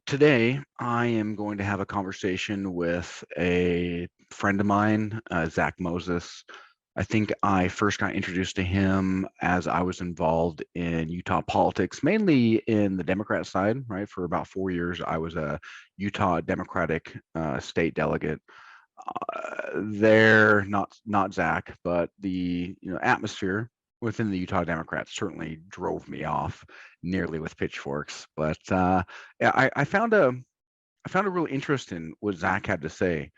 Today, I am going to have a conversation with a friend of mine, Zach Moses. I think I first got introduced to him as I was involved in Utah politics, mainly in the Democrat side, right? For about 4 years, I was a Utah Democratic state delegate. There, not Zach, but the atmosphere within the Utah Democrats certainly drove me off nearly with pitchforks. But yeah, I found a real interest in what Zach had to say.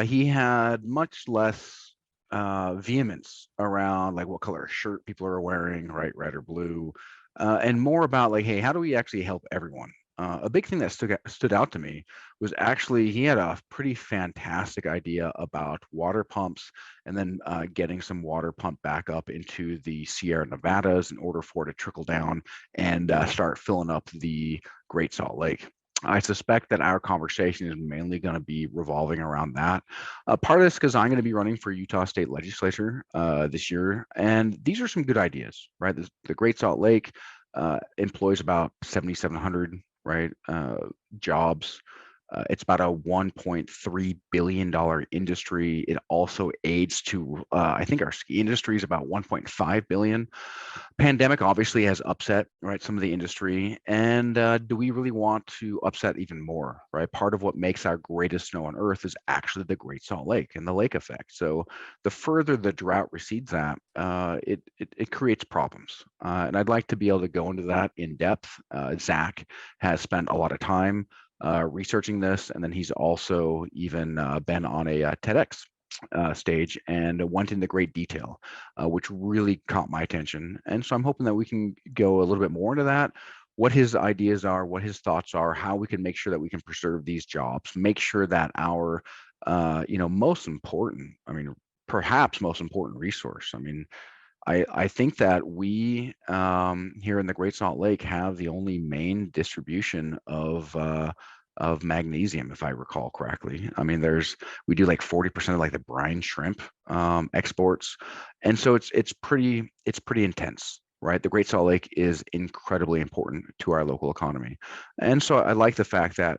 He had much less vehemence around like what color shirt people are wearing, right, red or blue, and more about like, hey, how do we actually help everyone? A big thing that stood out to me was actually he had a pretty fantastic idea about water pumps and then getting some water pumped back up into the Sierra Nevadas in order for it to trickle down and start filling up the Great Salt Lake. I suspect that our conversation is mainly going to be revolving around that. Part of this because I'm going to be running for Utah State Legislature this year, and these are some good ideas, right? The Great Salt Lake employs about 7,700 right jobs. It's about a $1.3 billion industry. It also aids to, I think our ski industry is about 1.5 billion. Pandemic obviously has upset, right, some of the industry. And do we really want to upset even more, right? Part of what makes our greatest snow on Earth is actually the Great Salt Lake and the lake effect. So the further the drought recedes at, it creates problems. And I'd like to be able to go into that in depth. Zach has spent a lot of time researching this, and then he's also even been on a TEDx stage and went into great detail, which really caught my attention. And so I'm hoping that we can go a little bit more into that, what his ideas are, what his thoughts are, how we can make sure that we can preserve these jobs, make sure that our, most important, I mean, perhaps most important resource. I mean, I think that we here in the Great Salt Lake have the only main distribution of magnesium, if I recall correctly. I mean, we do like 40% of like the brine shrimp exports, and so it's pretty intense, right? The Great Salt Lake is incredibly important to our local economy, and so I like the fact that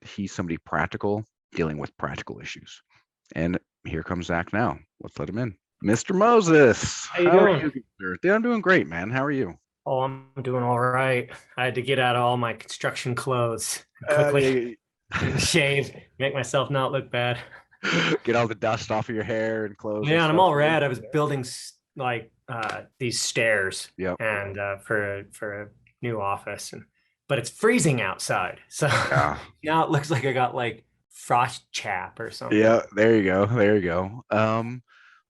he's somebody practical dealing with practical issues. And here comes Zach now. Let's let him in. Mr. Moses, How you how are doing? you, sir? Dude, I'm doing great, man. How are you? Oh, I'm doing all right. I had to get out of all my construction clothes and quickly Yeah, shave, make myself not look bad. get all the dust off of your hair and clothes and Yeah, and I'm stuff. all red. I was building like these stairs Yep. and for a new office, and but it's freezing outside, so Yeah. now it looks like I got like frost chap or something. Yeah. There you go. There you go.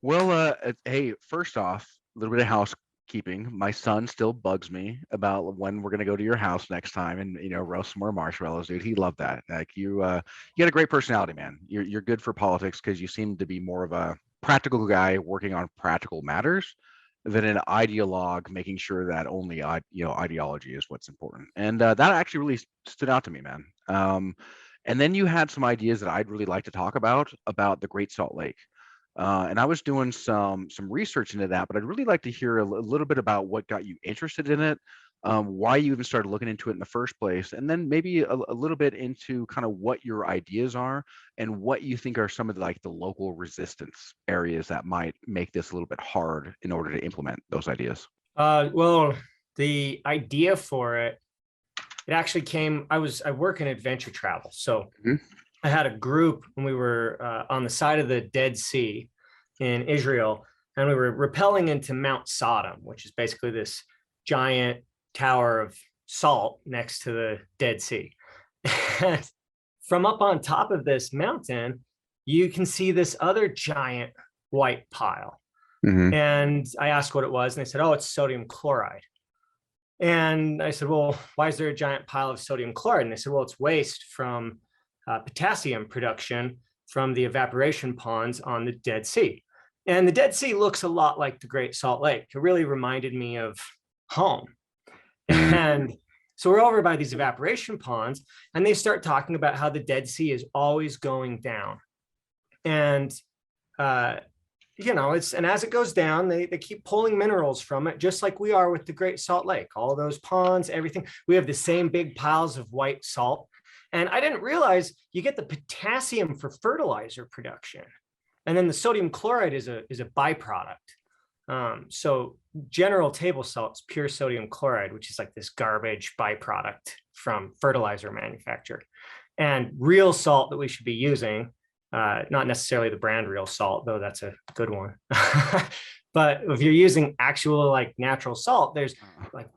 Well, hey, first off, a little bit of housekeeping. My son still bugs me about when we're gonna go to your house next time and roast some more marshmallows, dude. He loved that. Like you got a great personality, man. You're good for politics because you seem to be more of a practical guy working on practical matters than an ideologue making sure that only ideology is what's important. And that actually really stood out to me, man. And then you had some ideas that I'd really like to talk about the Great Salt Lake. And I was doing some research into that, but I'd really like to hear a little bit about what got you interested in it, why you even started looking into it in the first place, and then maybe a little bit into kind of what your ideas are and what you think are some of the local resistance areas that might make this a little bit hard in order to implement those ideas. Well, the idea for it actually came. I work in adventure travel, so Mhm. I had a group when we were on the side of the Dead Sea in Israel, and we were rappelling into Mount Sodom, which is basically this giant tower of salt next to the Dead Sea. And from up on top of this mountain, you can see this other giant white pile. Mhm. And I asked what it was, and they said, "Oh, it's sodium chloride." And I said, "Well, why is there a giant pile of sodium chloride?" And they said, "Well, it's waste from potassium production from the evaporation ponds on the Dead Sea." And the Dead Sea looks a lot like the Great Salt Lake. It really reminded me of home. Mhm. And so we're over by these evaporation ponds, and they start talking about how the Dead Sea is always going down. And uh, and as it goes down, they keep pulling minerals from it, just like we are with the Great Salt Lake. All those ponds, everything, we have the same big piles of white salt. And I didn't realize you get the potassium for fertilizer production. And then the sodium chloride is a byproduct. So general table salt is pure sodium chloride, which is like this garbage byproduct from fertilizer manufacture. And real salt that we should be using, not necessarily the brand real salt, though that's a good one. But if you're using actual like natural salt, there's like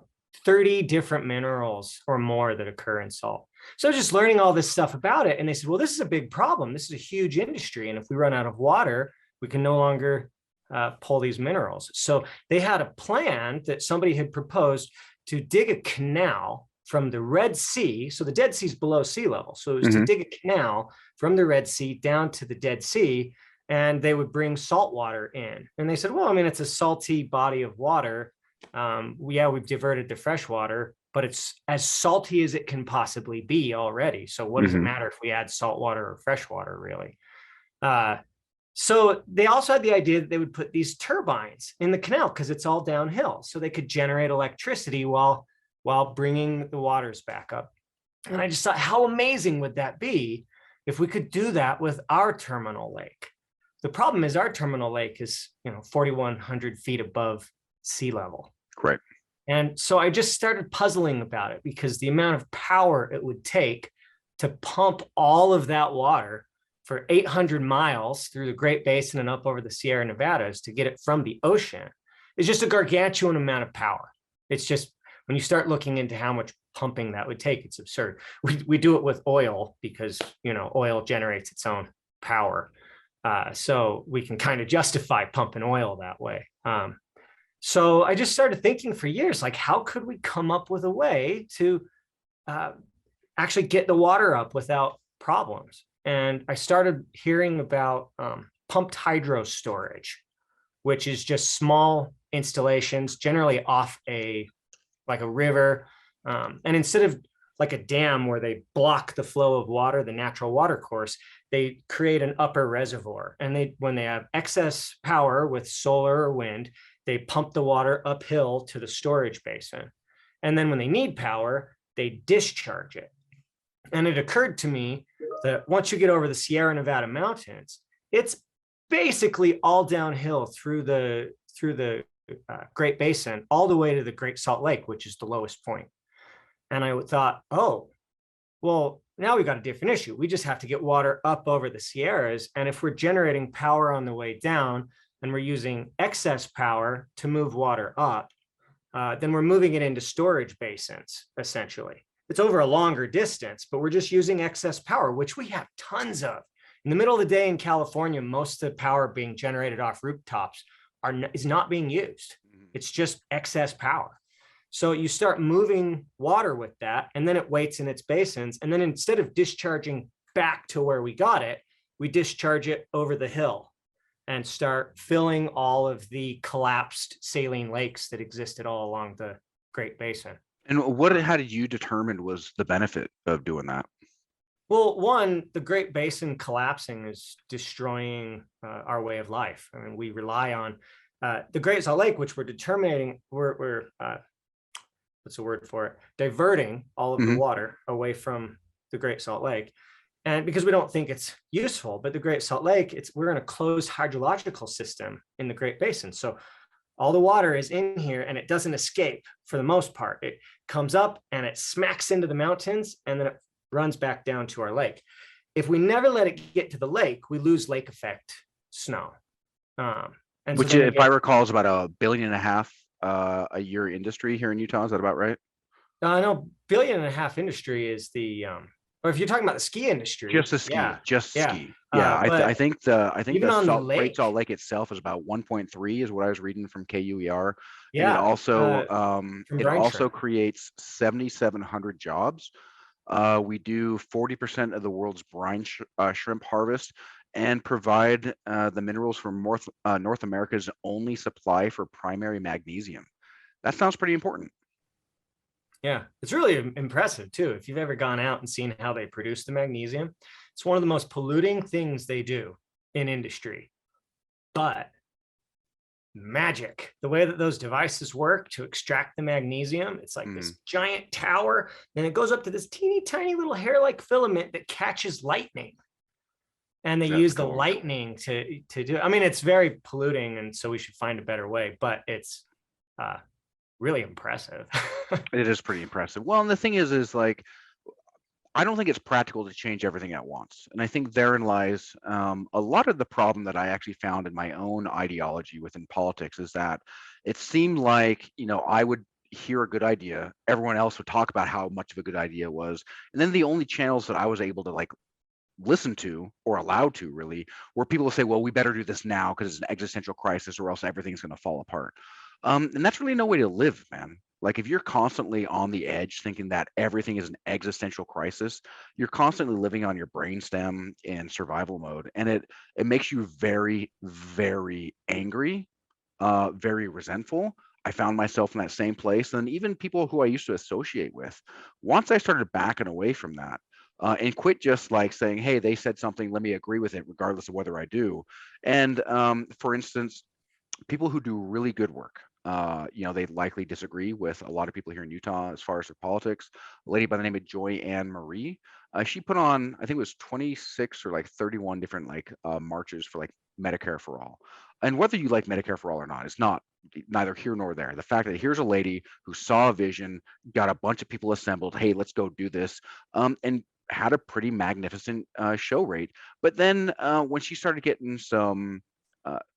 30 different minerals or more that occur in salt. So just learning all this stuff about it. And they said, well, this is a big problem. This is a huge industry. And if we run out of water, we can no longer pull these minerals. So they had a plan that somebody had proposed to dig a canal from the Red Sea. So the Dead Sea is below sea level. So it was to dig a canal from the Red Sea down to the Dead Sea, and they would bring salt water in. And they said, well, I mean, it's a salty body of water. We've diverted the fresh water, but it's as salty as it can possibly be already. So what does it matter if we add salt water or fresh water, really? So they also had the idea that they would put these turbines in the canal because it's all downhill, so they could generate electricity while bringing the waters back up. And I just thought, how amazing would that be if we could do that with our terminal lake? The problem is our terminal lake is 4,100 feet above sea level. Right. And so I just started puzzling about it, because the amount of power it would take to pump all of that water for 800 miles through the Great Basin and up over the Sierra Nevadas to get it from the ocean is just a gargantuan amount of power. It's just, when you start looking into how much pumping that would take, it's absurd. We do it with oil because, oil generates its own power. So we can kind of justify pumping oil that way. So I just started thinking for years, like, how could we come up with a way to actually get the water up without problems? And I started hearing about pumped hydro storage, which is just small installations, generally off a river. And instead of like a dam where they block the flow of water, the natural water course, they create an upper reservoir. And when they have excess power with solar or wind, they pump the water uphill to the storage basin. And then when they need power, they discharge it. And it occurred to me that once you get over the Sierra Nevada mountains, it's basically all downhill through the Great Basin, all the way to the Great Salt Lake, which is the lowest point. And I thought, oh, well, now we've got a different issue. We just have to get water up over the Sierras. And if we're generating power on the way down and we're using excess power to move water up, then we're moving it into storage basins, essentially. It's over a longer distance, but we're just using excess power, which we have tons of. In the middle of the day in California, most of the power being generated off rooftops is not being used. It's just excess power. So you start moving water with that, and then it waits in its basins. And then instead of discharging back to where we got it, we discharge it over the hill and start filling all of the collapsed saline lakes that existed all along the Great Basin. And how did you determine was the benefit of doing that? Well, one, the Great Basin collapsing is destroying our way of life. I mean, we rely on the Great Salt Lake, which we're what's the word for it? Diverting all of the water away from the Great Salt Lake. And because we don't think it's useful, but the Great Salt Lake, we're in a closed hydrological system in the Great Basin. So all the water is in here and it doesn't escape for the most part. It comes up and it smacks into the mountains and then it runs back down to our lake. If we never let it get to the lake, we lose lake effect snow. Which, so if I recall, is about $1.5 billion a year industry here in Utah. Is that about right? No, $1.5 billion industry is the or if you're talking about the ski industry, just the ski, ski. Yeah, I think the Great Salt Lake itself is about 1.3 is what I was reading from KUER. Yeah, and it also creates 7,700 jobs. We do 40% of the world's brine shrimp harvest and provide the minerals from North America's only supply for primary magnesium. That sounds pretty important. Yeah, it's really impressive too. If you've ever gone out and seen how they produce the magnesium, it's one of the most polluting things they do in industry. But magic. The way that those devices work to extract the magnesium, it's like Mm, this giant tower, and it goes up to this teeny tiny little hair-like filament that catches lightning. And they that's use the cool. lightning to do. I mean, it's very polluting, and so we should find a better way. But it's uh, really impressive. It is pretty impressive. Well, and the thing is like I don't think it's practical to change everything at once. And I think therein lies a lot of the problem that I actually found in my own ideology within politics is that it seemed like, I would hear a good idea, everyone else would talk about how much of a good idea it was. And then the only channels that I was able to like listen to or allowed to really where people will say, well, we better do this now because it's an existential crisis or else everything's going to fall apart. And that's really no way to live, man. Like if you're constantly on the edge thinking that everything is an existential crisis, you're constantly living on your brainstem in survival mode. And it makes you very, very angry, very resentful. I found myself in that same place. And even people who I used to associate with, once I started backing away from that, and quit just like saying, hey, they said something, let me agree with it, regardless of whether I do. And for instance, people who do really good work, they likely disagree with a lot of people here in Utah as far as their politics. A lady by the name of Joy Ann Marie, she put on, I think it was 26 or like 31 different like marches for like Medicare for all. And whether you like Medicare for all or not, it's not neither here nor there. The fact that here's a lady who saw a vision, got a bunch of people assembled, hey, let's go do this, and had a pretty magnificent show rate. But then when she started getting some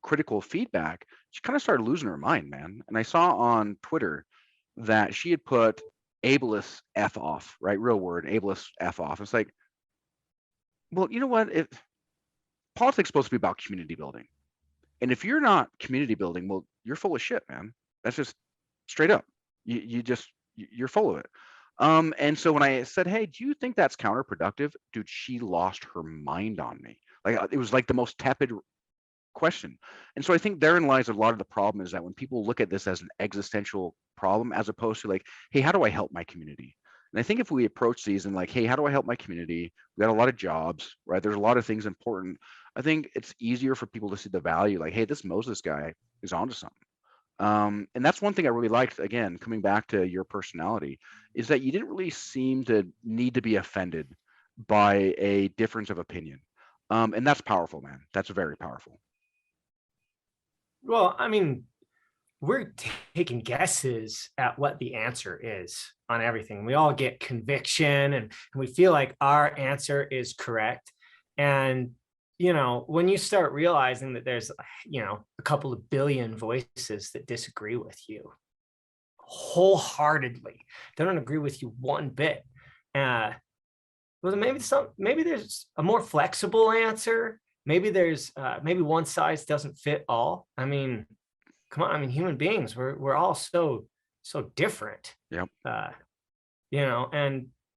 critical feedback, she kind of started losing her mind, man. And I saw on Twitter that she had put ableist F off, right? Real word, ableist F off. It's like, well, you know what? Politics is supposed to be about community building. And if you're not community building, well, you're full of shit, man. That's just straight up. You're full of it. And so when I said, hey, do you think that's counterproductive? Dude, she lost her mind on me. Like it was like the most tepid question. And so I think therein lies a lot of the problem is that when people look at this as an existential problem, as opposed to like, hey, how do I help my community? And I think if we approach these and like, hey, how do I help my community? We got a lot of jobs, right? There's a lot of things important. I think it's easier for people to see the value, like, hey, this Moses guy is onto something. And that's one thing I really liked, again, coming back to your personality, is that you didn't really seem to need to be offended by a difference of opinion. And that's powerful, man. That's very powerful. Well, I mean, we're taking guesses at what the answer is on everything. We all get conviction and we feel like our answer is correct. And, when you start realizing that there's, a couple of billion voices that disagree with you wholeheartedly, they don't agree with you one bit. Well, maybe there's a more flexible answer. Maybe maybe one size doesn't fit all. I mean, come on. I mean, human beings, we're all so different. Yep.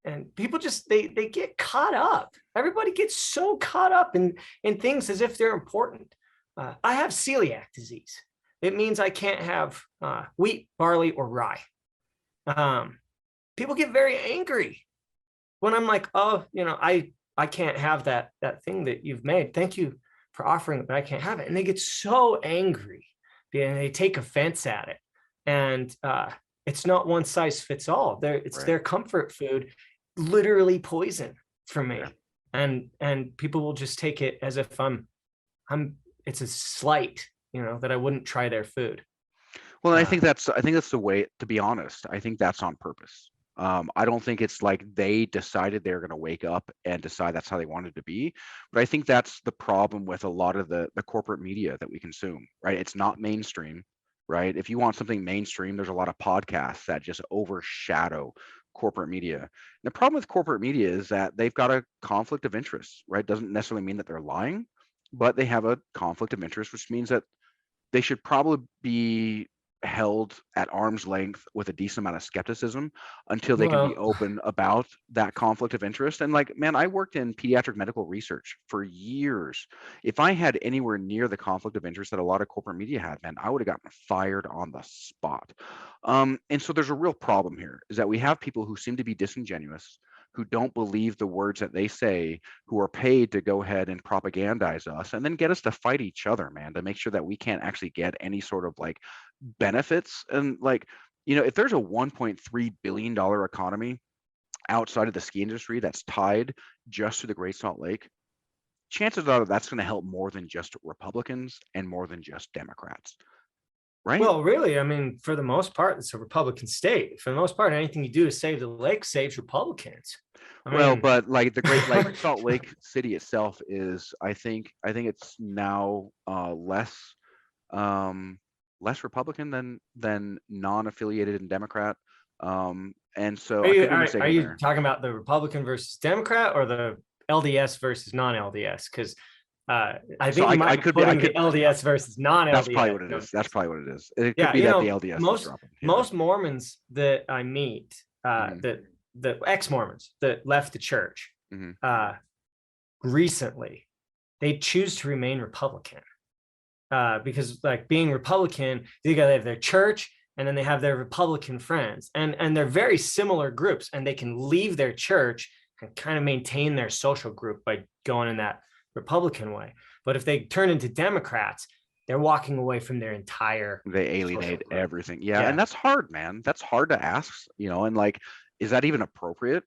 And people just they get caught up. Everybody gets so caught up in things as if they're important. I have celiac disease. It means I can't have wheat, barley, or rye. People get very angry when I'm like, oh, I can't have that thing that you've made. Thank you for offering it, but I can't have it. And they get so angry and they take offense at it. And it's not one size fits all. It's Right. their comfort food, literally poison for me. Yeah. And people will just take it as if it's a slight, that I wouldn't try their food. Well, I think that's the way, to be honest. I think that's on purpose. I don't think it's like they decided they're going to wake up and decide that's how they wanted to be. But I think that's the problem with a lot of the corporate media that we consume, right? It's not mainstream, right? If you want something mainstream, there's a lot of podcasts that just overshadow corporate media. And the problem with corporate media is that they've got a conflict of interest, right? Doesn't necessarily mean that they're lying, but they have a conflict of interest, which means that they should probably be held at arm's length with a decent amount of skepticism until they can be Well, open about that conflict of interest. And like, man, I worked in pediatric medical research for years. If I had anywhere near the conflict of interest that a lot of corporate media had, man, I would have gotten fired on the spot. And so there's a real problem here is that we have people who seem to be disingenuous, who don't believe the words that they say, who are paid to go ahead and propagandize us and then get us to fight each other, man, to make sure that we can't actually get any sort of like benefits. And like, if there's a $1.3 billion economy outside of the ski industry that's tied just to the Great Salt Lake, chances are that's going to help more than just Republicans and more than just Democrats, right? Well, really, I mean, for the most part, it's a Republican state. For the most part, anything you do to save the lake saves Republicans. Well, but like the Great like Salt Lake City itself is, I think it's now less Republican than non-affiliated and Democrat. And so I could be mistaken are you there. talking about the Republican versus Democrat or the LDS versus non-LDS? Because I think So you might I be could be. putting the LDS versus non-LDS. That's probably what it is. That's probably what it is. It could Yeah, be that the LDS is dropping. Yeah. most Mormons that I meet, the ex-Mormons that left the church, recently, they choose to remain Republican, because like being Republican, they have their church and then they have their Republican friends, and they're very similar groups, and they can leave their church and kind of maintain their social group by going in that Republican way. But if they turn into Democrats, they're walking away from their entire. They alienate everything. Yeah, and that's hard, man. That's hard to ask, and like, is that even appropriate?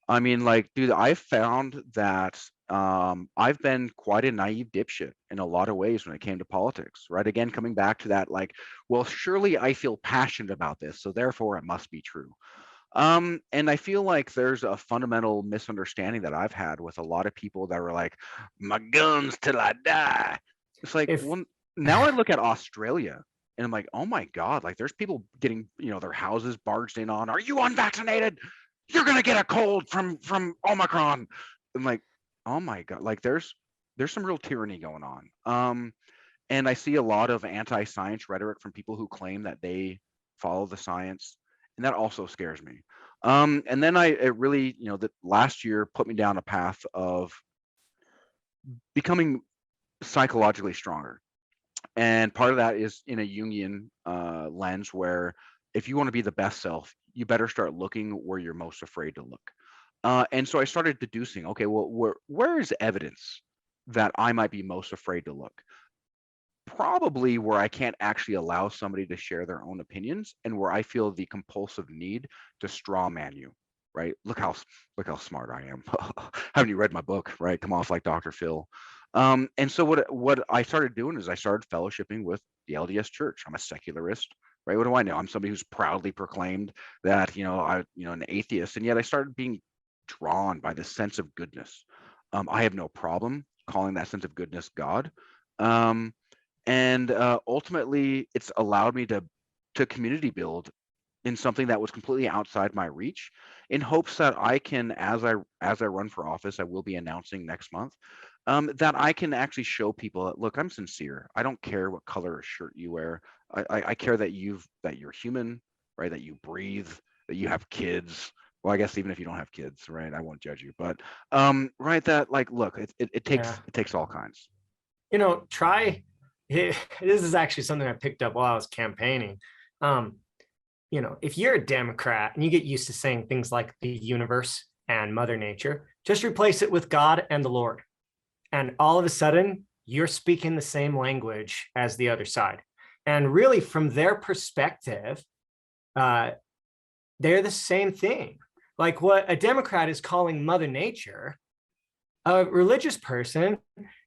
I mean, like, dude, I've found that I've been quite a naive dipshit in a lot of ways when it came to politics, right? Again, coming back to that, like, well, surely I feel passionate about this, so therefore it must be true. And I feel like there's a fundamental misunderstanding that I've had with a lot of people that were like, my guns till I die. It's like, now I look at Australia and I'm like, oh my God, like there's people getting, their houses barged in on. Are you unvaccinated? You're gonna get a cold from Omicron. I'm like, oh my God, like there's some real tyranny going on. And I see a lot of anti-science rhetoric from people who claim that they follow the science, and that also scares me. And then it really, that last year put me down a path of becoming psychologically stronger. And part of that is in a Jungian lens, where if you want to be the best self, you better start looking where you're most afraid to look. And so I started deducing, okay, well, where is evidence that I might be most afraid to look? Probably where I can't actually allow somebody to share their own opinions, and where I feel the compulsive need to straw man you, right? Look how smart I am. Haven't you read my book, right? Come off like Dr. Phil. And so what I started doing is I started fellowshipping with the LDS Church. I'm a secularist, right? What do I know? I'm somebody who's proudly proclaimed that, an atheist, and yet I started being drawn by this sense of goodness. I have no problem calling that sense of goodness God. And ultimately, it's allowed me to community build in something that was completely outside my reach, in hopes that I can, as I run for office, I will be announcing next month, that I can actually show people that, look, I'm sincere. I don't care what color of shirt you wear. I care that you're human, right? That you breathe, that you have kids. Well, I guess even if you don't have kids, right? I won't judge you, but right, that like, look, it takes all kinds. This is actually something I picked up while I was campaigning. If you're a Democrat and you get used to saying things like the universe and Mother Nature, just replace it with God and the Lord. And all of a sudden, you're speaking the same language as the other side. And really, from their perspective, they're the same thing. Like what a Democrat is calling Mother Nature, a religious person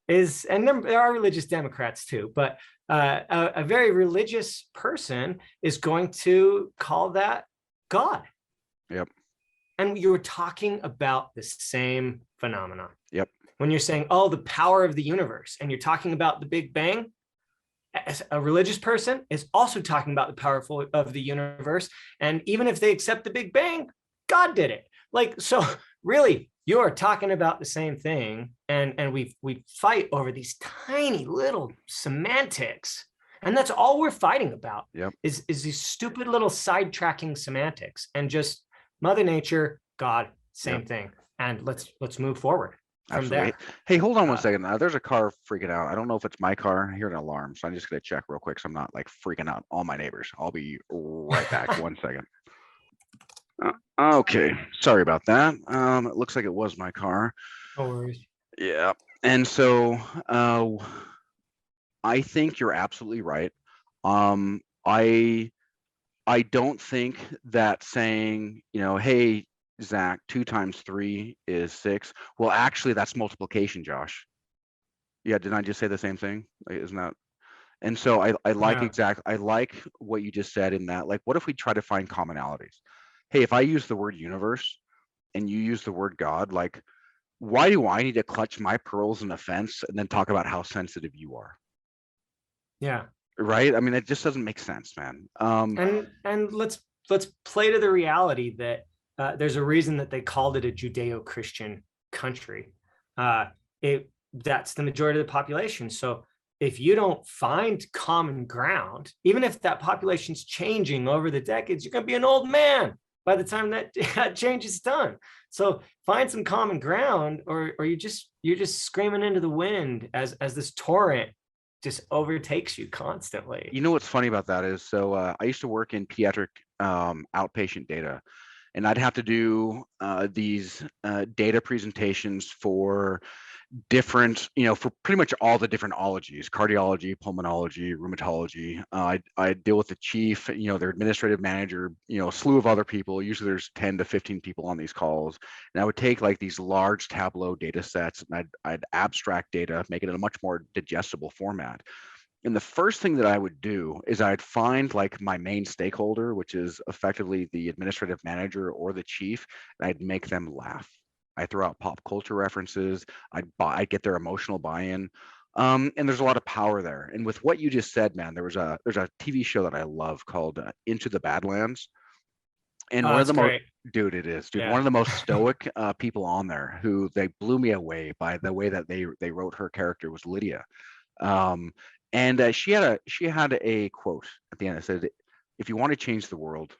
is, and there are religious Democrats too, but a very religious person is going to call that God. Yep. And you're talking about the same phenomenon. Yep. When you're saying, oh, the power of the universe, and you're talking about the Big Bang, as a religious person is also talking about the power of the universe. And even if they accept the Big Bang, God did it. Like, so really, you're talking about the same thing, and we fight over these tiny little semantics, and that's all we're fighting about. Yep. is these stupid little sidetracking semantics, and just Mother Nature, God, same Yep. thing, and let's move forward from Absolutely. there. Hey, hold on one second. There's a car freaking out. I don't know if it's my car. I hear an alarm, so I'm just gonna check real quick so I'm not like freaking out all my neighbors. I'll be right back. 1 second. Okay, sorry about that. It looks like it was my car. No worries. Yeah, and so uh, I think you're absolutely right. Um, I I don't think that saying, hey, Zach, 2 times 3 is 6. Well, actually, that's multiplication, Josh. Yeah, didn't I just say the same thing? Like, isn't that? And so Yeah. I like what you just said in that. Like, what if we try to find commonalities? Hey, if I use the word universe and you use the word God, like, why do I need to clutch my pearls in a fence and then talk about how sensitive you are? Yeah. Right? I mean, it just doesn't make sense, man. And let's play to the reality that there's a reason that they called it a Judeo-Christian country. Uh, it That's the majority of the population. So if you don't find common ground, even if that population's changing over the decades, you're going to be an old man by the time that change is done. So find some common ground, or you're just screaming into the wind as this torrent just overtakes you constantly. You know what's funny about that is, so I used to work in pediatric outpatient data, and I'd have to do these data presentations for different, for pretty much all the different ologies: cardiology, pulmonology, rheumatology. I deal with the chief, their administrative manager, a slew of other people. Usually there's 10 to 15 people on these calls. And I would take like these large Tableau data sets and I'd abstract data, make it in a much more digestible format. And the first thing that I would do is I'd find like my main stakeholder, which is effectively the administrative manager or the chief, and I'd make them laugh. I throw out pop culture references. I'd get their emotional buy-in. And there's a lot of power there. And with what you just said, man, there's a TV show that I love called Into the Badlands. And Oh, one of that's the most, great. dude, it is, dude, one Yeah. of the most stoic people on there, who they blew me away by the way that they wrote her character, was Lydia. um, and she had a quote at the end that said, "If you want to change the world,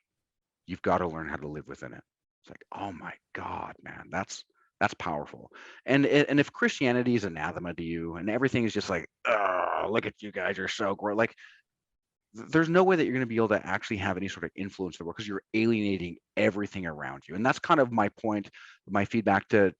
you've got to learn how to live within it." It's like, oh my God, man, that's powerful. And if Christianity is anathema to you, and everything is just like, oh, look at you guys, you're so great. Like, there's no way that you're going to be able to actually have any sort of influence in the world, because you're alienating everything around you. And that's kind of my point, my feedback to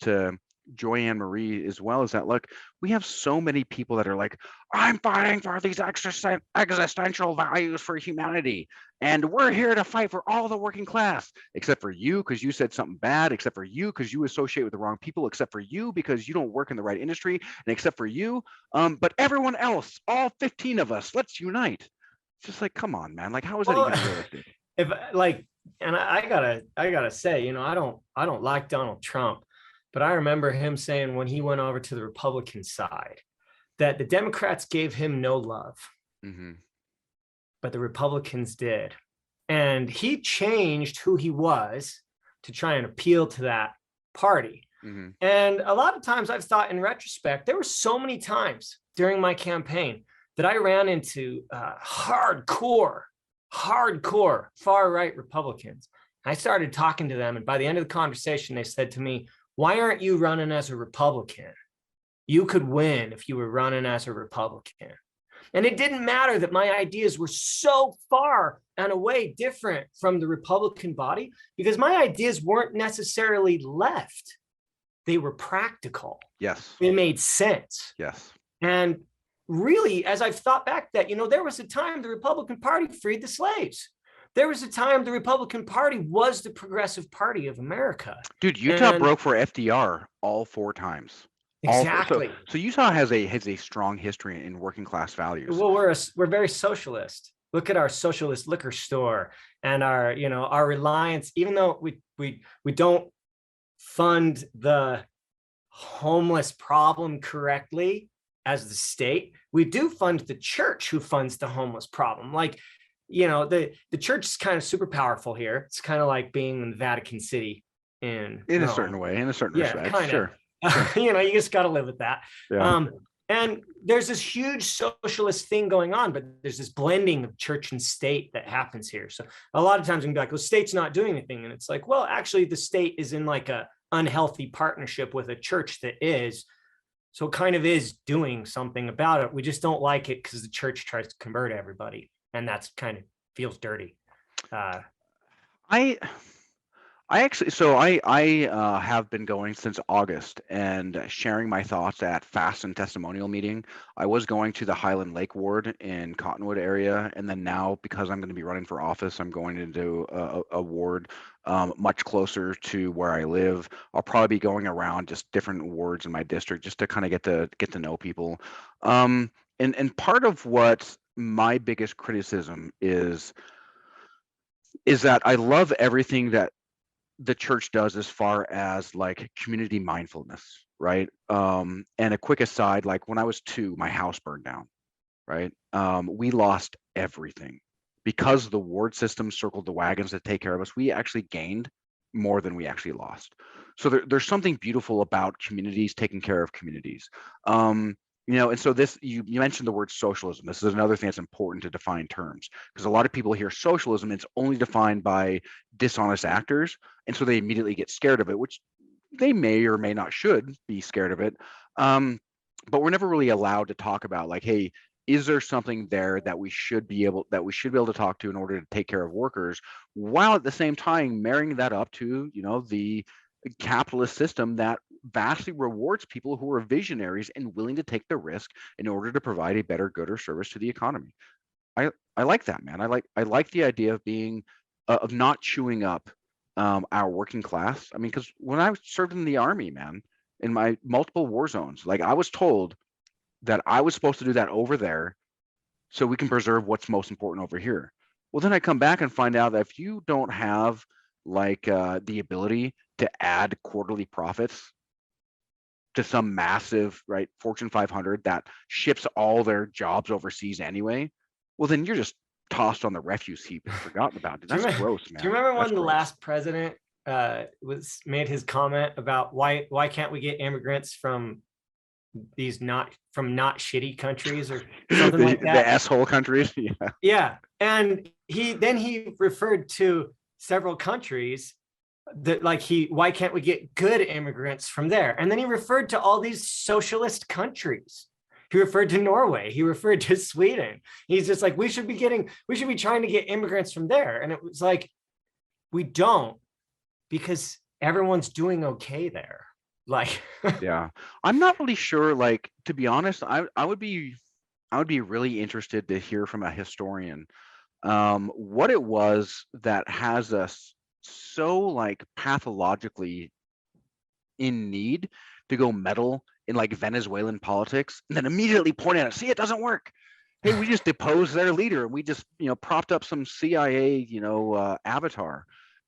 Joy Ann Marie as well, is that, look, we have so many people that are like, I'm fighting for these existential values for humanity, and we're here to fight for all the working class, except for you because you said something bad, except for you because you associate with the wrong people, except for you because you don't work in the right industry, and except for you, but everyone else, all 15 of us, let's unite. It's just like, come on, man. Like, how is that Well, even realistic? if like, and I gotta say, I don't like Donald Trump, but I remember him saying when he went over to the Republican side that the Democrats gave him no love, Hmm. but the Republicans did. And he changed who he was to try and appeal to that party. Hmm. And a lot of times I've thought in retrospect, there were so many times during my campaign that I ran into hardcore far right Republicans. I started talking to them. And by the end of the conversation, they said to me, "Why aren't you running as a Republican? You could win if you were running as a Republican." And it didn't matter that my ideas were so far and away different from the Republican body, because my ideas weren't necessarily left. They were practical. Yes. They made sense. Yes. And really, as I've thought back, that, there was a time the Republican Party freed the slaves. There was a time the Republican Party was the progressive party of America. Dude, Utah And broke for FDR all 4 times. All four. So exactly. so Utah has a strong history in working class values. Well, we're very socialist. Look at our socialist liquor store and our reliance. Even though we don't fund the homeless problem correctly as the state, we do fund the church, who funds the homeless problem. Like, the church is kind of super powerful here. It's kind of like being in the Vatican City in In a certain Rome. way, in a certain Yeah, respect, kind of. sure. Sure. You just got to live with that. Yeah. And there's this huge socialist thing going on, but there's this blending of church and state that happens here. So a lot of times we can be like, well, state's not doing anything. And it's like, well, actually the state is in like a unhealthy partnership with a church that is. So it kind of is doing something about it. We just don't like it because the church tries to convert everybody. And that's kind of feels dirty. I I have been going since August and sharing my thoughts at Fast and Testimonial meeting. I was going to the Highland Lake Ward in Cottonwood area, and then now because I'm going to be running for office, I'm going into a ward much closer to where I live. I'll probably be going around just different wards in my district just to kind of get to know people. Um, and part of what my biggest criticism is that I love everything that the church does as far as like community mindfulness, right? And a quick aside, like when I was 2, my house burned down, right? We lost everything because the ward system circled the wagons to take care of us. We actually gained more than we actually lost. So there's something beautiful about communities taking care of communities. And so this you mentioned the word socialism. This is another thing that's important to define terms, because a lot of people hear socialism, it's only defined by dishonest actors, and so they immediately get scared of it, which they may or may not should be scared of it. But we're never really allowed to talk about like, hey, is there something there that we should be able to talk to in order to take care of workers, while at the same time marrying that up to the capitalist system that vastly rewards people who are visionaries and willing to take the risk in order to provide a better good or service to the economy. I like that, man. I like the idea of being of not chewing up our working class. I mean, because when I served in the army, man, in my multiple war zones, like I was told that I was supposed to do that over there so we can preserve what's most important over here. Well, then I come back and find out that if you don't have like the ability to add quarterly profits to some massive, right, Fortune 500 that ships all their jobs overseas anyway, well, then you're just tossed on the refuse heap and forgotten about. Dude, Do you that's remember, gross, do you man. remember That's when the gross. last president was made his comment about why can't we get immigrants from these not shitty countries or something the like the that? asshole countries. Yeah. Yeah, and he referred to several countries that like why can't we get good immigrants from there? And then he referred to all these socialist countries. He referred to Norway. He referred to Sweden. He's just like, we should be trying to get immigrants from there. And it was like, we don't, because everyone's doing okay there. Like, Yeah. I'm not really sure, like, to be honest, I would be really interested to hear from a historian what it was that has us so like pathologically in need to go meddle in like Venezuelan politics and then immediately point at it, see, it doesn't work. Hey, we just deposed their leader and we just, propped up some CIA, avatar.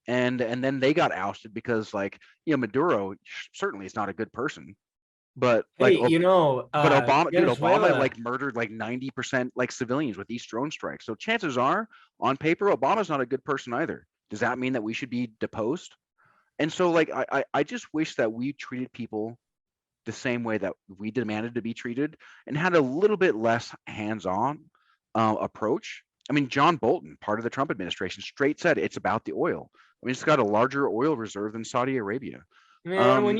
And then they got ousted because like, Maduro certainly is not a good person, but like hey, but Obama, dude, Obama Venezuela. like murdered like 90% like civilians with these drone strikes. So chances are, on paper, Obama's not a good person either. Does that mean that we should be deposed? And so like I just wish that we treated people the same way that we demanded to be treated and had a little bit less hands-on approach. I mean, John Bolton, part of the Trump administration, straight said it's about the oil. I mean, it's got a larger oil reserve than Saudi Arabia. Man, Um, when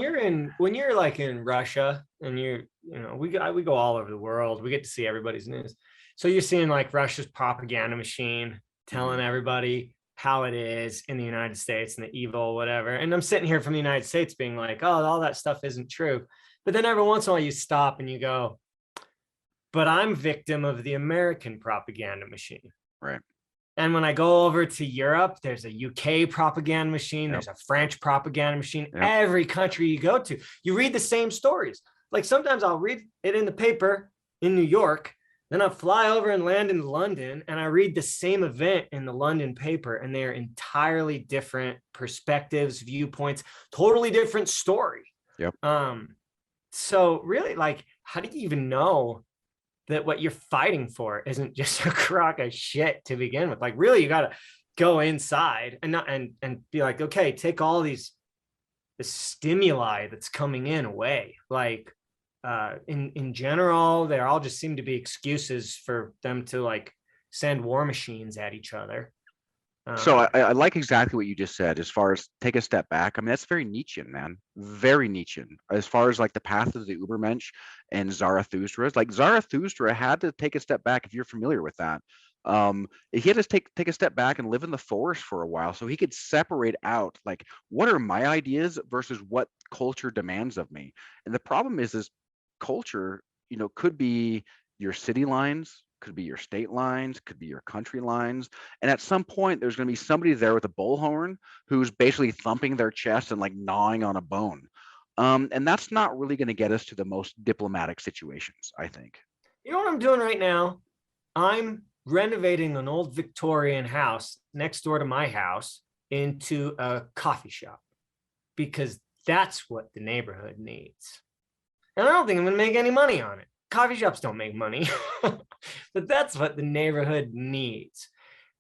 you're like in Russia and we go all over the world, we get to see everybody's news. So you're seeing like Russia's propaganda machine telling everybody how it is in the United States and the evil, whatever. And I'm sitting here from the United States being like, oh, all that stuff isn't true. But then every once in a while you stop and you go, but I'm victim of the American propaganda machine. right. And when I go over to Europe, there's a UK propaganda machine, Yep. there's a French propaganda machine. Yep. Every country you go to, you read the same stories. Like sometimes I'll read it in the paper in New York, then I'll fly over and land in London, and I read the same event in the London paper, and they're entirely different perspectives, viewpoints, totally different story. Yep. So really, like, how do you even know that what you're fighting for isn't just a crock of shit to begin with? Like, really, you got to go inside and not and be like, okay, take all the stimuli that's coming in away. Like, in general, they all just seem to be excuses for them to like send war machines at each other. So I like exactly what you just said as far as take a step back. I mean, that's very Nietzschean, man. Very Nietzschean. As far as like the path of the Ubermensch and Zarathustra, like Zarathustra had to take a step back if you're familiar with that. He had to take a step back and live in the forest for a while so he could separate out like what are my ideas versus what culture demands of me. And the problem is culture, could be your city lines, could be your state lines, could be your country lines. And at some point, there's going to be somebody there with a bullhorn who's basically thumping their chest and like gnawing on a bone. And that's not really going to get us to the most diplomatic situations, I think. You know what I'm doing right now? I'm renovating an old Victorian house next door to my house into a coffee shop because that's what the neighborhood needs. And I don't think I'm going to make any money on it. Coffee shops don't make money, but that's what the neighborhood needs.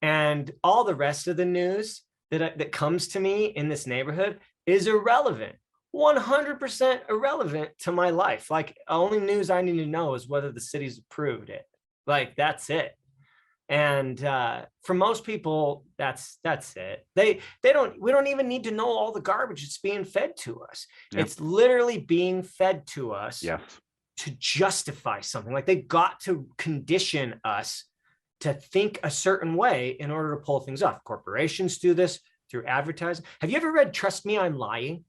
And all the rest of the news that comes to me in this neighborhood is irrelevant, 100% irrelevant to my life. Like, only news I need to know is whether the city's approved it. Like, that's it. And for most people, that's it. We don't even need to know all the garbage that's being fed to us. Yep. It's literally being fed to us. Yes. To justify something. Like, they got to condition us to think a certain way in order to pull things off. Corporations do this through advertising. Have you ever read Trust Me, I'm Lying?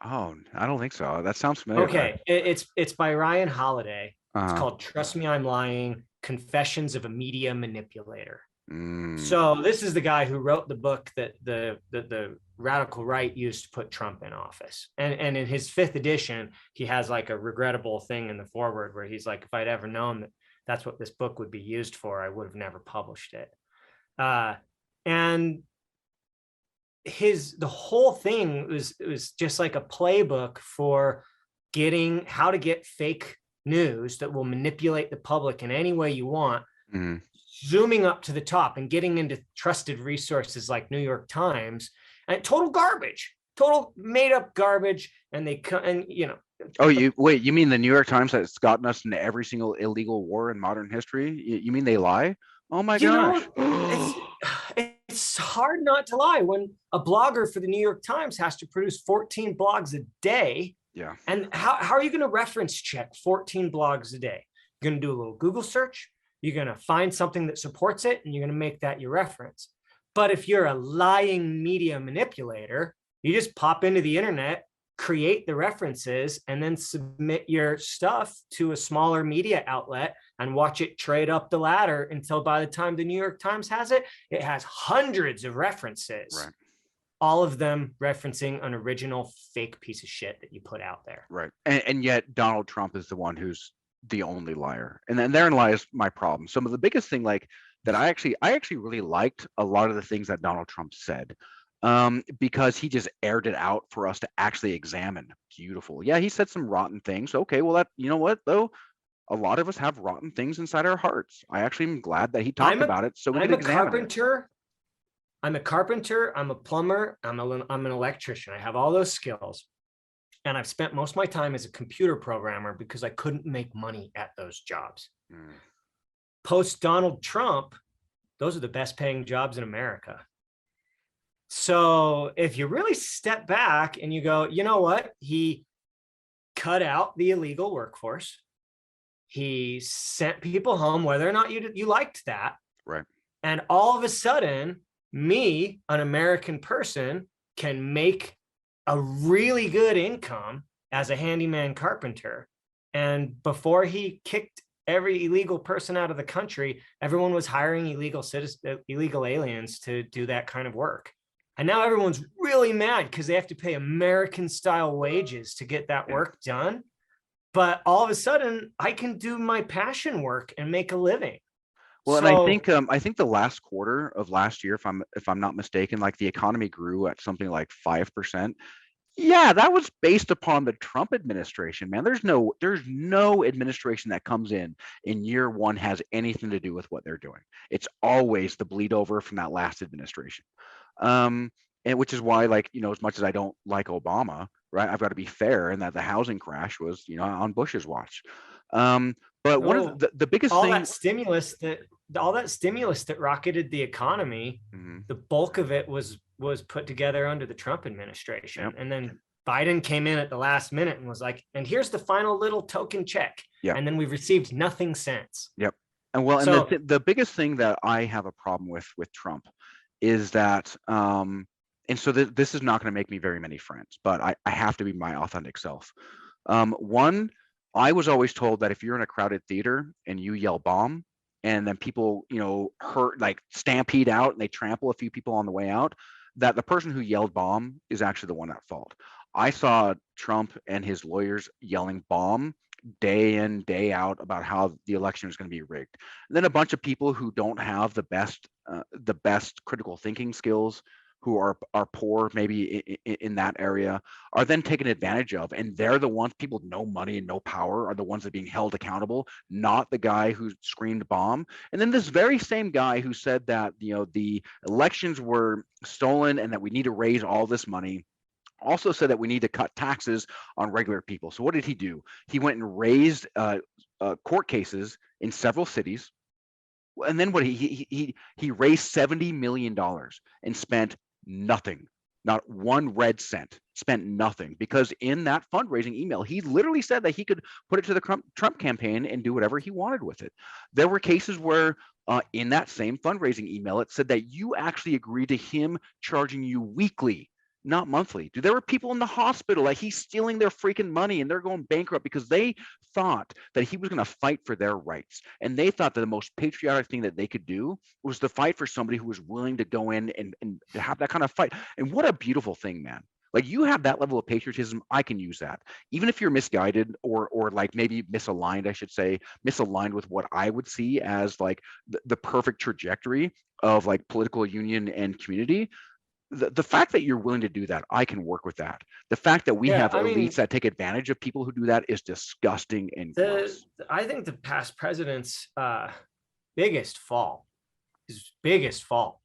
Oh, I don't think so. That sounds familiar. Okay. It's by Ryan Holiday. It's called Trust Me, I'm Lying, Confessions of a Media Manipulator. So this is the guy who wrote the book that the radical right used to put Trump in office. And in his 5th edition, he has like a regrettable thing in the foreword where he's like, if I'd ever known that that's what this book would be used for, I would have never published it. And the whole thing was just like a playbook for getting how to get fake news that will manipulate the public in any way you want. Zooming up to the top and getting into trusted resources like New York Times, and total garbage, total made up garbage. And Oh, you mean the New York Times that's gotten us into every single illegal war in modern history? You mean they lie? Oh my gosh. It's hard not to lie when a blogger for the New York Times has to produce 14 blogs a day. Yeah. And how are you going to reference check 14 blogs a day? You're going to do a little Google search. You're going to find something that supports it, and you're going to make that your reference. But if you're a lying media manipulator, you just pop into the internet, create the references, and then submit your stuff to a smaller media outlet and watch it trade up the ladder until by the time the New York Times has it, it has hundreds of references. Right. All of them referencing an original fake piece of shit that you put out there. Right. And yet Donald Trump is the one who's the only liar. And then therein lies my problem. Some of the biggest thing like that I actually really liked a lot of the things that Donald Trump said. Because he just aired it out for us to actually examine. Beautiful. Yeah, he said some rotten things. Okay, well, that, you know what though? A lot of us have rotten things inside our hearts. I actually am glad that he talked about it so we can examine it. I'm a carpenter, I'm a plumber, I'm an electrician. I have all those skills. And I've spent most of my time as a computer programmer because I couldn't make money at those jobs. Post Donald Trump, those are the best paying jobs in America. So if you really step back and you go, you know what? He cut out the illegal workforce. He sent people home, whether or not you liked that. Right. And all of a sudden, me, an American person, can make a really good income as a handyman carpenter. And before he kicked every illegal person out of the country, everyone was hiring illegal aliens to do that kind of work. And now everyone's really mad because they have to pay American style wages to get that work done. But all of a sudden I can do my passion work and make a living. Well, and I think the last quarter of last year, if I'm not mistaken, like the economy grew at something like 5%. Yeah, that was based upon the Trump administration, man. There's no administration that comes in year one has anything to do with what they're doing. It's always the bleed over from that last administration. And which is why, like, as much as I don't like Obama, right, I've got to be fair in that the housing crash was, on Bush's watch. But one of the biggest all thing, that stimulus that rocketed the economy, the bulk of it was put together under the Trump administration. Yep. And then Biden came in at the last minute and was like, and here's the final little token check. Yep. And then we've received nothing since. Yep. And well, and So the biggest thing that I have a problem with Trump is that, and so this is not going to make me very many friends, but I have to be my authentic self. One, I was always told that if you're in a crowded theater and you yell bomb, and then people, hurt, like stampede out and they trample a few people on the way out, that the person who yelled bomb is actually the one at fault. I saw Trump and his lawyers yelling bomb day in, day out about how the election is going to be rigged. And then a bunch of people who don't have the best critical thinking skills, who are poor maybe in that area, are then taken advantage of, and they're the ones, people with no money and no power, are the ones that are being held accountable, not the guy who screamed bomb. And then this very same guy who said that the elections were stolen and that we need to raise all this money also said that we need to cut taxes on regular people. So what did he do? He went and raised court cases in several cities, and then what he raised $70 million and spent nothing, not one red cent, spent nothing, because in that fundraising email he literally said that he could put it to the Trump campaign and do whatever he wanted with it. There were cases where in that same fundraising email it said that you actually agreed to him charging you weekly, not monthly. Dude, there were people in the hospital, like, he's stealing their freaking money and they're going bankrupt because they thought that he was going to fight for their rights. And they thought that the most patriotic thing that they could do was to fight for somebody who was willing to go in and have that kind of fight. And what a beautiful thing, man. Like, you have that level of patriotism, I can use that. Even if you're misguided or like maybe misaligned, I should say, misaligned with what I would see as like the perfect trajectory of like political union and community. The fact that you're willing to do that, I can work with that. The fact that we yeah, have I elites mean, that take advantage of people who do that is disgusting and gross. I think the past president's biggest fault, his biggest fault,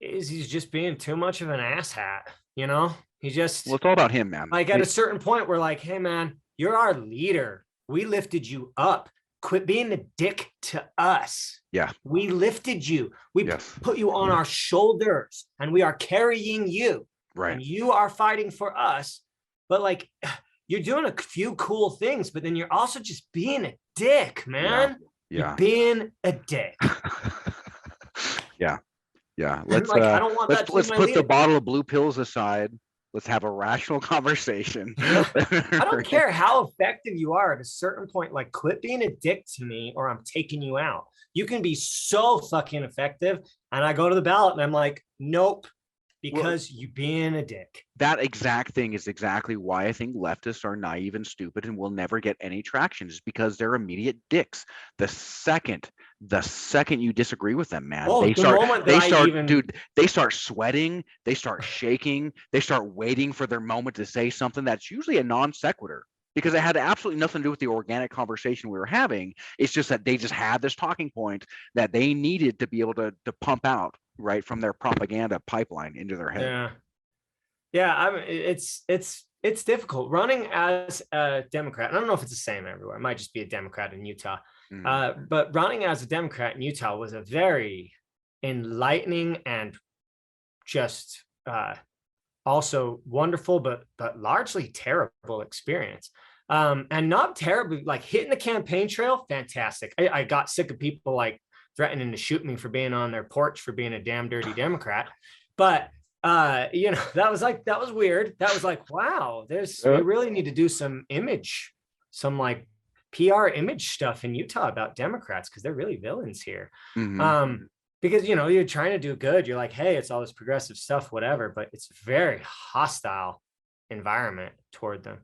is he's just being too much of an asshat. He Well, just, it's all about him, man. like, at a certain point, we're like, hey, man, you're our leader. We lifted you up. Quit being a dick to us. Yeah. We lifted you. We Yes. put you on our shoulders and we are carrying you. Right. And you are fighting for us. But like, you're doing a few cool things, but then you're also just being a dick, man. Yeah. You're being a dick. Yeah. Yeah. Let's I don't want that. Let's put the bottle of blue pills aside. Let's have a rational conversation. I don't care how effective you are at a certain point. Like, quit being a dick to me or I'm taking you out. You can be so fucking effective. And I go to the ballot and I'm like, nope, because you being a dick. That exact thing is exactly why I think leftists are naive and stupid and will never get any traction, is because they're immediate dicks. The second you disagree with them, man, they start sweating, they start shaking, they start waiting for their moment to say something that's usually a non sequitur, because it had absolutely nothing to do with the organic conversation we were having. It's just that they just had this talking point that they needed to be able to pump out right from their propaganda pipeline into their head. Yeah. I mean, it's difficult running as a Democrat. I don't know if it's the same everywhere. It might just be a Democrat in Utah. But running as a Democrat in Utah was a very enlightening and just also wonderful, but largely terrible experience. And not terribly, like, hitting the campaign trail, fantastic. I got sick of people like threatening to shoot me for being on their porch for being a damn dirty Democrat. But that was weird. That was like, wow, we really need to do some like PR image stuff in Utah about Democrats, because they're really villains here. Because you're trying to do good. You're like, hey, it's all this progressive stuff, whatever, but it's a very hostile environment toward them.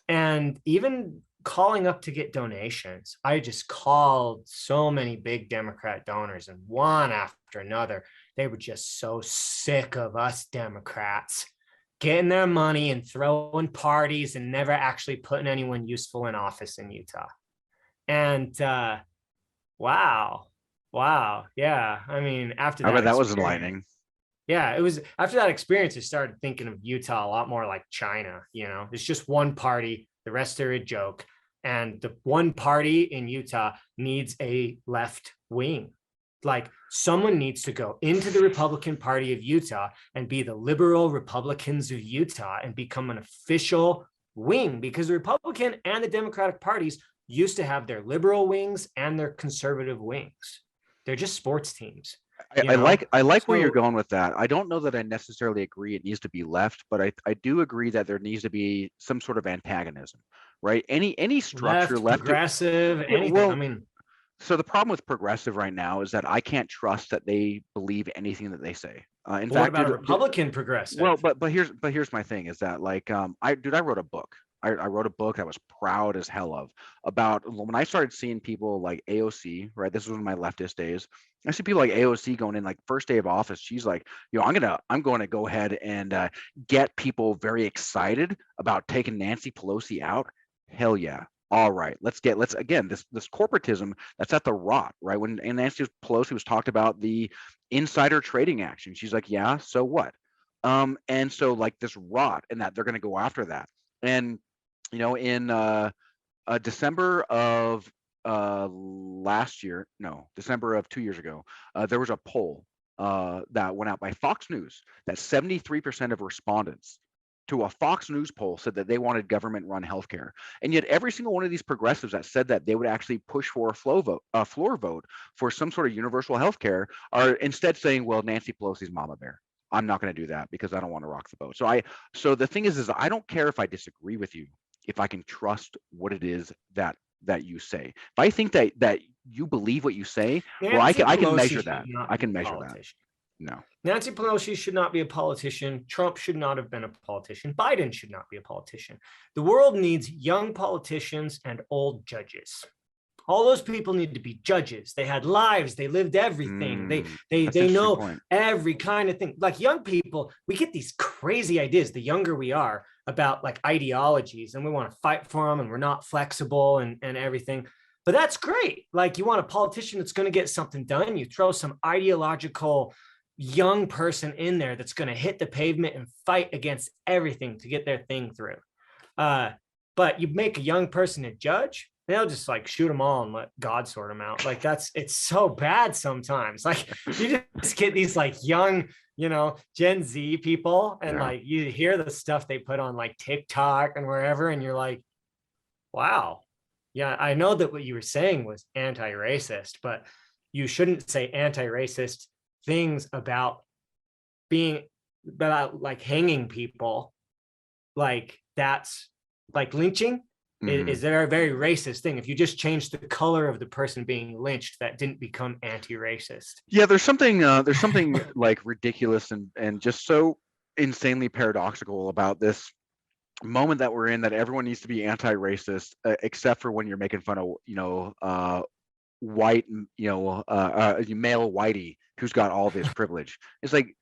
And even calling up to get donations, I just called so many big Democrat donors, and one after another, they were just so sick of us Democrats getting their money and throwing parties and never actually putting anyone useful in office in Utah. And wow. Yeah. I mean, after that, I bet that was enlightening. Yeah, it was. After that experience, I started thinking of Utah a lot more like China. It's just one party, the rest are a joke. And the one party in Utah needs a left wing. Like, someone needs to go into the Republican Party of Utah and be the liberal Republicans of Utah and become an official wing, because the Republican and the Democratic parties used to have their liberal wings and their conservative wings. They're just sports teams, I like where you're So going with that. I don't know that I necessarily agree it needs to be left, but I do agree that there needs to be some sort of antagonism, right? Any structure left, left to, progressive, yeah, anything. I well, mean, so the problem with progressive right now is that I can't trust that they believe anything that they say. In what fact, about a dude, Republican progressive? well, but here's my thing is that like I wrote a book. I wrote a book I was proud as hell of about when I started seeing people like AOC, right? This was in my leftist days. I see people like AOC going in like first day of office. She's like, I'm going to go ahead and get people very excited about taking Nancy Pelosi out. Hell yeah. All right, let's again this corporatism that's at the rot, right? When and Nancy Pelosi was talked about the insider trading action, she's like, yeah, so what? And so like this rot and that they're going to go after that. And in December of last year, no, December of 2 years ago, there was a poll that went out by Fox News that 73% of respondents to a Fox News poll said that they wanted government-run healthcare, and yet every single one of these progressives that said that they would actually push for a floor vote for some sort of universal healthcare are instead saying, "Well, Nancy Pelosi's mama bear. I'm not going to do that because I don't want to rock the boat." So the thing is I don't care if I disagree with you if I can trust what it is that you say. If I think that you believe what you say, well, Nancy I can Pelosi measure should that. not I be can a measure that. politician. No. Nancy Pelosi should not be a politician. Trump should not have been a politician. Biden should not be a politician. The world needs young politicians and old judges. All those people need to be judges. They had lives. They lived everything. That's an They interesting know point. every kind of thing. Like young people, we get these crazy ideas the younger we are about like ideologies, and we want to fight for them, and we're not flexible and everything. But that's great. Like you want a politician that's going to get something done. You throw some ideological young person in there that's going to hit the pavement and fight against everything to get their thing through. But you make a young person a judge, they'll just like shoot them all and let God sort them out. Like it's so bad sometimes. Like you just get these like young, Gen Z people, and Yeah. like you hear the stuff they put on like TikTok and wherever, and you're like, wow. Yeah, I know that what you were saying was anti-racist, but you shouldn't say anti-racist things about like hanging people. Like that's like lynching Hmm. is there a very racist thing. If you just change the color of the person being lynched, that didn't become anti-racist. Yeah, there's something like ridiculous and just so insanely paradoxical about this moment that we're in that everyone needs to be anti-racist except for when you're making fun of white male whitey who's got all this privilege. It's like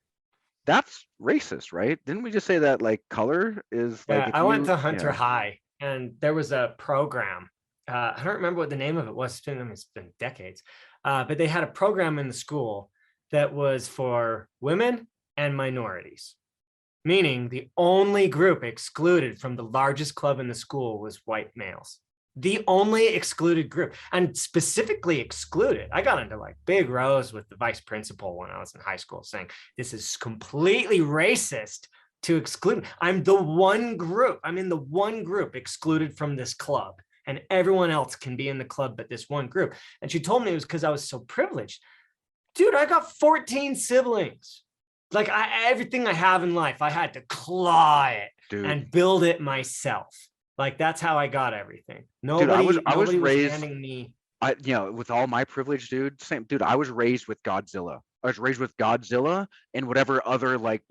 that's racist, right? Didn't we just say that like color is like Yeah, if I went you to Hunter yeah. High, and there was a program. I don't remember what the name of it was. It's been decades. But they had a program in the school that was for women and minorities, meaning the only group excluded from the largest club in the school was white males. The only excluded group, and specifically excluded. I got into like big rows with the vice principal when I was in high school saying this is completely racist to exclude. I'm in the one group excluded from this club, and everyone else can be in the club but this one group. And she told me it was because I was so privileged. Dude, I got 14 siblings. Like everything I have in life, I had to claw it Dude. and build it myself. Like that's how I got everything. Dude, I was Nobody was raised handing me. with all my privilege, dude, same dude, I was raised with Godzilla. I was raised with Godzilla and whatever other like,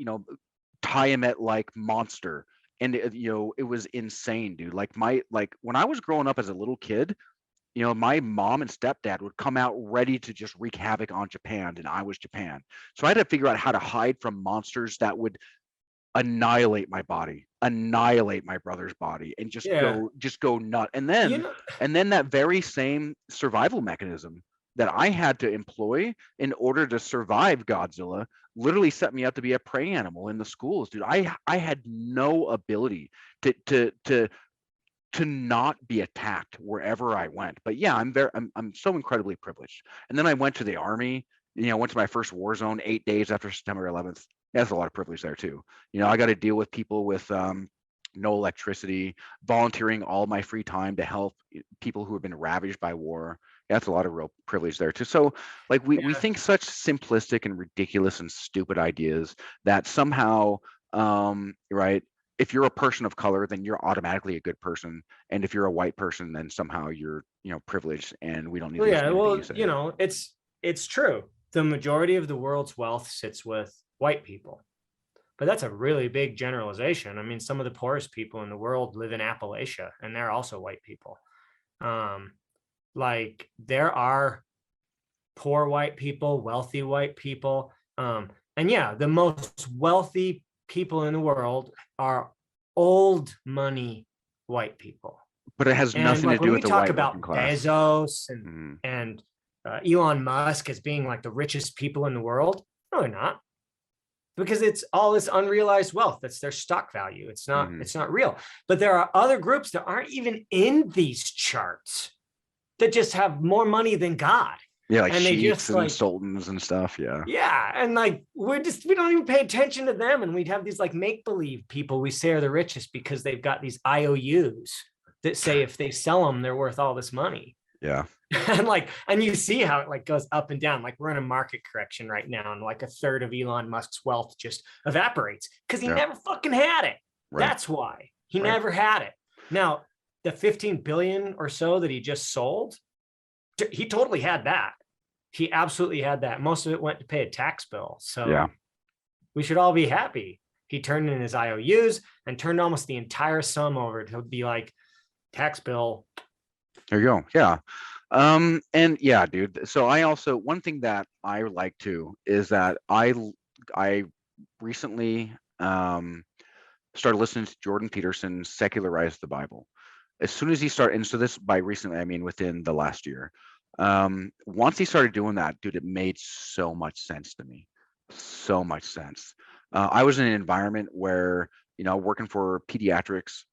Tiamat like monster. And it was insane, dude. Like when I was growing up as a little kid, my mom and stepdad would come out ready to just wreak havoc on Japan, and I was Japan. So I had to figure out how to hide from monsters that would annihilate my body, annihilate my brother's body, and Yeah, just go nut. you know, And then that very same survival mechanism that I had to employ in order to survive Godzilla literally set me up to be a prey animal in the schools, dude. I had no ability to not be attacked wherever I went. But yeah, I'm so incredibly privileged. And then I went to the army. Went to my first war zone 8 days after September 11th. That's a lot of privilege there too. I got to deal with people with no electricity, volunteering all my free time to help people who have been ravaged by war. Yeah, that's a lot of real privilege there too. So like we Yeah. think such simplistic and ridiculous and stupid ideas that somehow right, if you're a person of color, then you're automatically a good person. And if you're a white person, then somehow you're, privileged and we don't need to Well, listen yeah, to anything you well, say. it's true. The majority of the world's wealth sits with white people. But that's a really big generalization. I mean, some of the poorest people in the world live in Appalachia, and they're also white people. Um, like there are poor white people, wealthy white people. And yeah, the most wealthy people in the world are old money white people. But it has And nothing to like do when with we the talk white working about class. Bezos Mhm. and Elon Musk as being like the richest people in the world, no, they're not, because it's all this unrealized wealth. That's their stock value. It's not. Mhm. It's not real. But there are other groups that aren't even in these charts that just have more money than God, Yeah, like and they sheiks just and like, sultans and stuff. Yeah. yeah, and like we don't even pay attention to them, and we'd have these like make believe people we say are the richest because they've got these IOUs that say if they sell them they're worth all this money. Yeah. And you see how it like goes up and down. Like we're in a market correction right now, and like a third of Elon Musk's wealth just evaporates because he Yeah. never fucking had it. Right. That's why he Right. never had it. Now the 15 billion or so that he just sold, he totally had that. He absolutely had that. Most of it went to pay a tax bill. So Yeah. we should all be happy. He turned in his IOUs and turned almost the entire sum over to be like tax bill. There you go. Yeah. And yeah, dude. So I also, one thing that I like too is that I recently started listening to Jordan Peterson secularize the Bible. As soon as he started, and so this by recently, I mean within the last year. Once he started doing that, dude, it made so much sense to me. So much sense. I was in an environment where, working for pediatrics,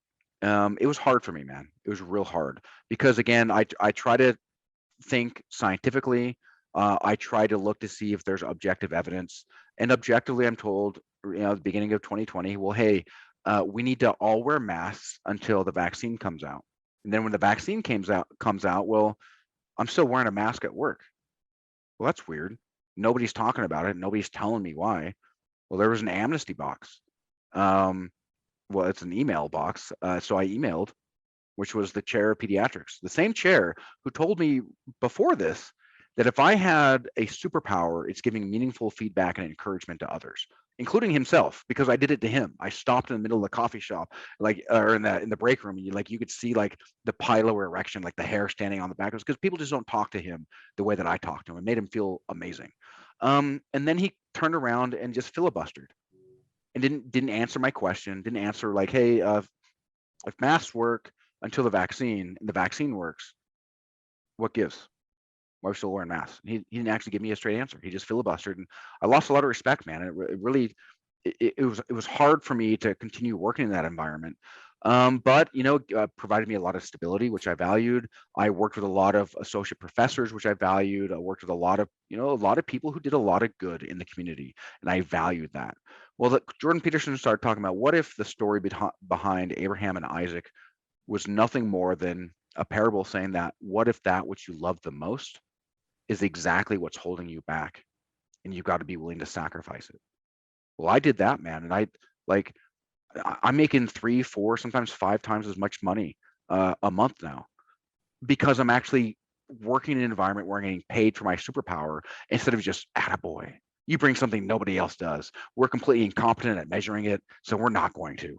it was hard for me, man. It was real hard because again, I try to think scientifically. I try to look to see if there's objective evidence. And objectively, I'm told, at the beginning of 2020, well, hey, we need to all wear masks until the vaccine comes out. And then when the vaccine comes out, well, I'm still wearing a mask at work. Well, that's weird. Nobody's talking about it. Nobody's telling me why. Well, there was an amnesty box. Um, well, it's an email box. So I emailed, which was the chair of pediatrics, the same chair who told me before this that if I had a superpower, it's giving meaningful feedback and encouragement to others, including himself, because I did it to him. I stopped in the middle of the coffee shop, like, or in the break room, and you could see like the pilar erection, like the hair standing on the back. It was because people just don't talk to him the way that I talk to him. It made him feel amazing. And then he turned around and just filibustered and didn't answer my question. Didn't answer like, hey, if masks work until the vaccine works, what gives? Why are we still wearing masks? He didn't actually give me a straight answer. He just filibustered, and I lost a lot of respect, man. It really, it was hard for me to continue working in that environment. But provided me a lot of stability, which I valued. I worked with a lot of associate professors, which I valued. I worked with a lot of people who did a lot of good in the community, and I valued that. Well, Jordan Peterson started talking about what if the story behind Abraham and Isaac was nothing more than a parable saying that what if that which you love the most is exactly what's holding you back, and you've got to be willing to sacrifice it. Well, I did that, man, and like I'm making 3, 4, sometimes 5 times as much money a month now because I'm actually working in an environment where I'm getting paid for my superpower instead of just attaboy. You bring something nobody else does. We're completely incompetent at measuring it, so we're not going to.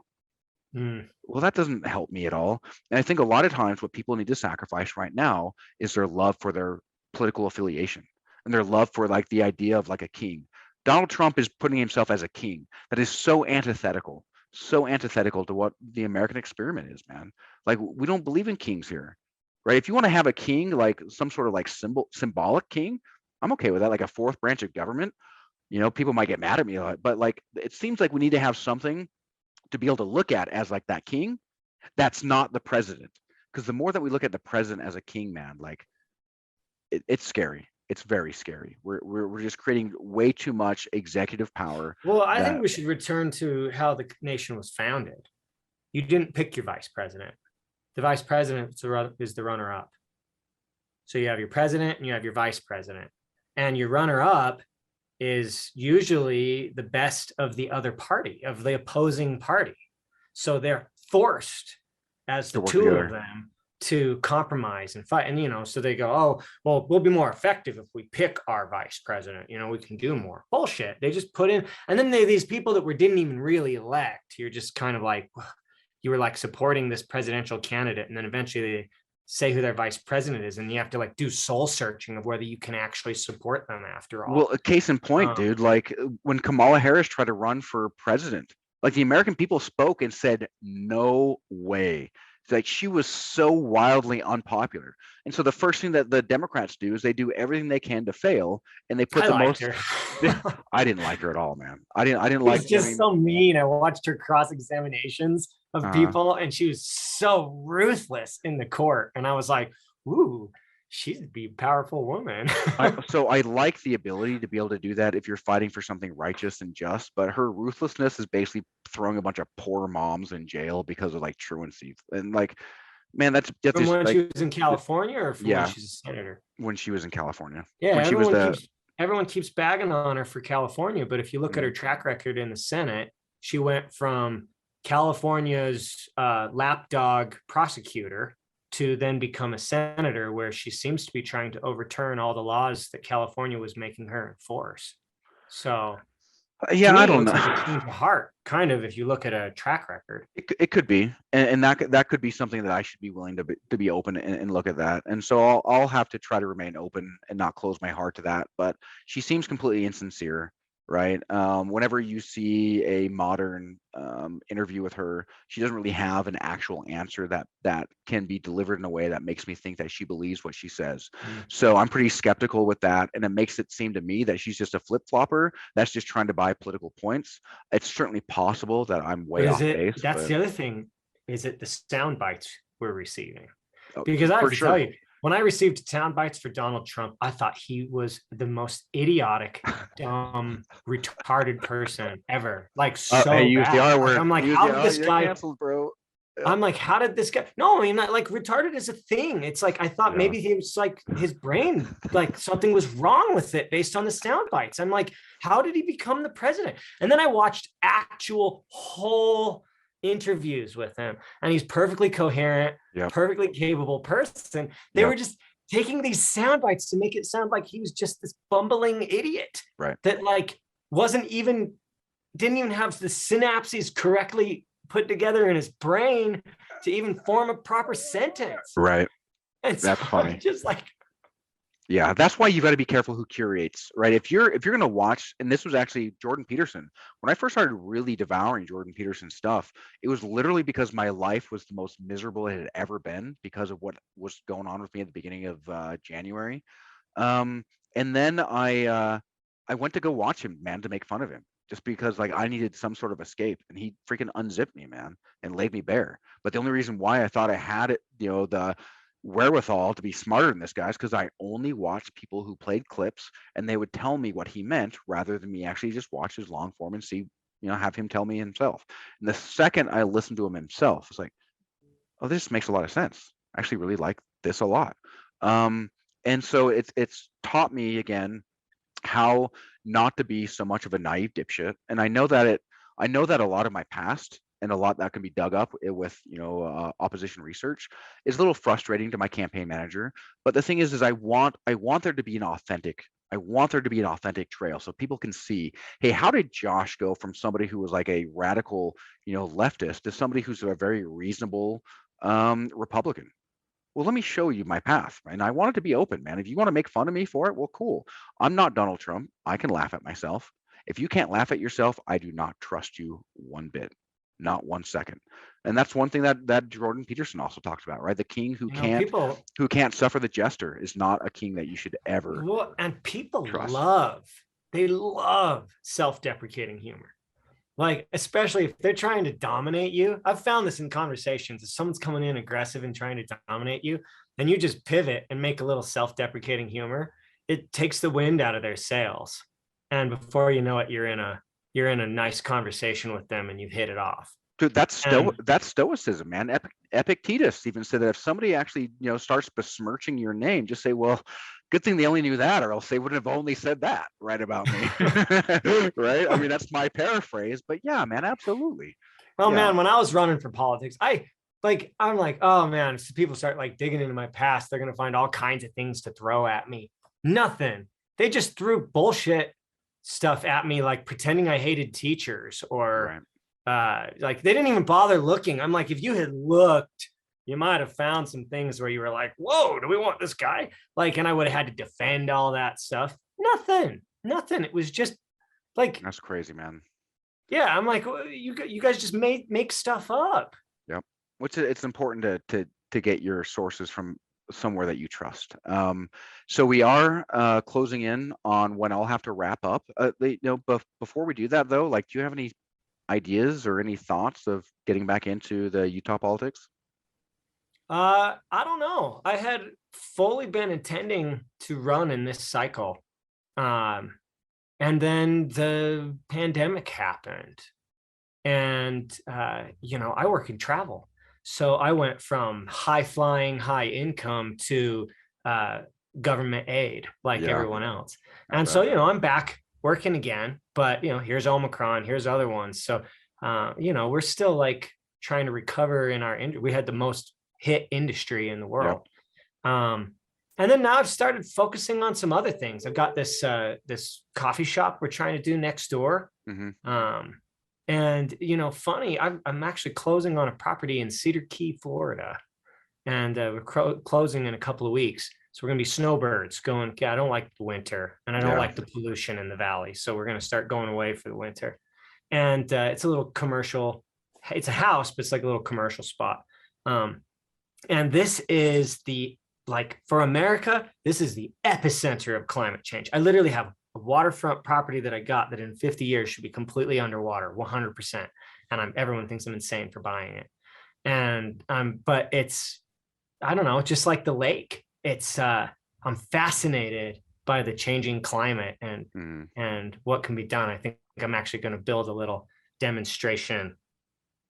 Mm. Well, that doesn't help me at all. And I think a lot of times what people need to sacrifice right now is their love for their political affiliation and their love for like the idea of like a king. Donald Trump is putting himself as a king. That is so antithetical to what the American experiment is, man. Like we don't believe in kings here, right? If you want to have a king, like some sort of like symbolic king, I'm okay with that, like a fourth branch of government. People might get mad at me, but like it seems like we need to have something to be able to look at as like that king that's not the president, because the more that we look at the president as a king, man, like it's scary. It's very scary. We're just creating way too much executive power Well, I think that we should return to how the nation was founded. you didn't pick your vice president. The vice president is the runner up. So you have your president and you have your vice president, and your runner up is usually the best of the other party, of the opposing party. So they're forced as the two of them to compromise and fight. And, so they go, oh, well, we'll be more effective if we pick our vice president. We can do more. Bullshit. They just put in, and then these people that didn't even really elect. You're just kind of like, you were like supporting this presidential candidate. And then eventually they say who their vice president is, and you have to like do soul searching of whether you can actually support them after all. Well, a case in point, dude, like when Kamala Harris tried to run for president, like the American people spoke and said, no way. Like she was so wildly unpopular. And so the first thing that the Democrats do is they do everything they can to fail, and they put the most I didn't like her at all, man. I didn't like just so mean. I watched her cross-examinations of people, and she was so ruthless in the court. And I was like, ooh, she'd be a powerful woman. So I like the ability to be able to do that if you're fighting for something righteous and just, but her ruthlessness is basically throwing a bunch of poor moms in jail because of like truancy. And like, man, that's from just, when like, she was in California, or from when she's a senator? When she was in California. Yeah, when everyone keeps bagging on her for California, but if you look at her track record in the Senate, she went from California's lapdog prosecutor to then become a senator, where she seems to be trying to overturn all the laws that California was making her enforce. So I don't know. Like a change of heart, kind of, if you look at a track record. It could be, and that could be something that I should be willing to be open and look at that. And so I'll have to try to remain open and not close my heart to that. But she seems completely insincere, right? Whenever you see a modern interview with her, she doesn't really have an actual answer that can be delivered in a way that makes me think that she believes what she says. So I'm pretty skeptical with that, and it makes it seem to me that she's just a flip-flopper that's just trying to buy political points. It's certainly possible that I'm way off base. That's the other thing. Is it the sound bites we're receiving? Because I have to tell you, when I received sound bites for Donald Trump, I thought he was the most idiotic, dumb, retarded person ever. Like, so bad. Like, I'm like, how did this guy? Canceled, bro. I'm like, how did this guy? No, I mean, not like retarded is a thing. It's like, I thought maybe he was like, his brain, like something was wrong with it based on the sound bites. I'm like, how did he become the president? And then I watched actual whole interviews with him, and he's perfectly coherent, perfectly capable person. They were just taking these sound bites to make it sound like he was just this bumbling idiot, right? That like didn't even have the synapses correctly put together in his brain to even form a proper sentence, right? And that's funny. Just like, yeah, that's why you got to be careful who curates, right? If you're going to watch, and this was actually Jordan Peterson. When I first started really devouring Jordan Peterson's stuff, it was literally because my life was the most miserable it had ever been because of what was going on with me at the beginning of January. And then I went to go watch him, man, to make fun of him, just because like I needed some sort of escape, and he freaking unzipped me, man, and laid me bare. But the only reason why I thought I had it, the wherewithal to be smarter than this guy is because I only watched people who played clips, and they would tell me what he meant rather than me actually just watch his long form and see, have him tell me himself. And the second I listened to him himself, it's like, oh, this makes a lot of sense. I actually really like this a lot. And so it's taught me again how not to be so much of a naive dipshit. And I know that a lot of my past and a lot that can be dug up with opposition research is a little frustrating to my campaign manager. But the thing is I want there to be an authentic trail so people can see, hey, how did Josh go from somebody who was like a radical leftist to somebody who's a very reasonable Republican? Well, let me show you my path. And I want it to be open, man. If you want to make fun of me for it, well, cool. I'm not Donald Trump. I can laugh at myself. If you can't laugh at yourself, I do not trust you one bit, not 1 second. And that's one thing that Jordan Peterson also talks about, right? The king who can't suffer the jester is not a king that you should ever. Well, and people trust. love self-deprecating humor. Like, especially if they're trying to dominate you. I've found this in conversations. If someone's coming in aggressive and trying to dominate you, then you just pivot and make a little self-deprecating humor. It takes the wind out of their sails. And before you know it, you're in a nice conversation with them and you've hit it off. Dude, And that's stoicism, man. Epictetus even said that if somebody actually, starts besmirching your name, just say, well, good thing they only knew that, or else they wouldn't have only said that right about me. Right? I mean, that's my paraphrase, but yeah, man, absolutely. well, Yeah. man, when I was running for politics, I'm like, oh man, if people start like digging into my past, they're gonna find all kinds of things to throw at me. Nothing. They just threw bullshit stuff at me, like pretending I hated teachers, or Right. like they didn't even bother looking. I'm like, if you had looked, you might have found some things where you were like, whoa, do we want this guy? Like, and I would have had to defend all that stuff. Nothing. It was just like, That's crazy, man. yeah, I'm like, you guys just make stuff up. Yep. Which it's important to get your sources from somewhere that you trust. So we are closing in on when I'll have to wrap up. Before we do that though, like, do you have any ideas or any thoughts of getting back into the Utah politics? I don't know. I had fully been intending to run in this cycle. Um, and then the pandemic happened. And I work in travel. So I went from high flying, high income to government aid like Yeah, everyone else. I And bet. so, I'm back working again, but here's Omicron, here's other ones. So we're still like trying to recover in our we had the most hit industry in the Yep. world. And then now I've started focusing on some other things. I've got this coffee shop we're trying to do next door. Hmm. And funny, I'm actually closing on a property in Cedar Key, Florida, and we're closing in a couple of weeks. So we're gonna be snowbirds going. Yeah, I don't like the winter, and I don't Yeah. like the pollution in the valley. So we're gonna start going away for the winter. And it's a little commercial. It's a house, but it's like a little commercial spot. And this is for America, this is the epicenter of climate change. I literally have a waterfront property that I got that in 50 years should be completely underwater, 100%. And everyone thinks I'm insane for buying it. And but I don't know, just like the lake. I'm fascinated by the changing climate Mm. and what can be done. I think I'm actually going to build a little demonstration,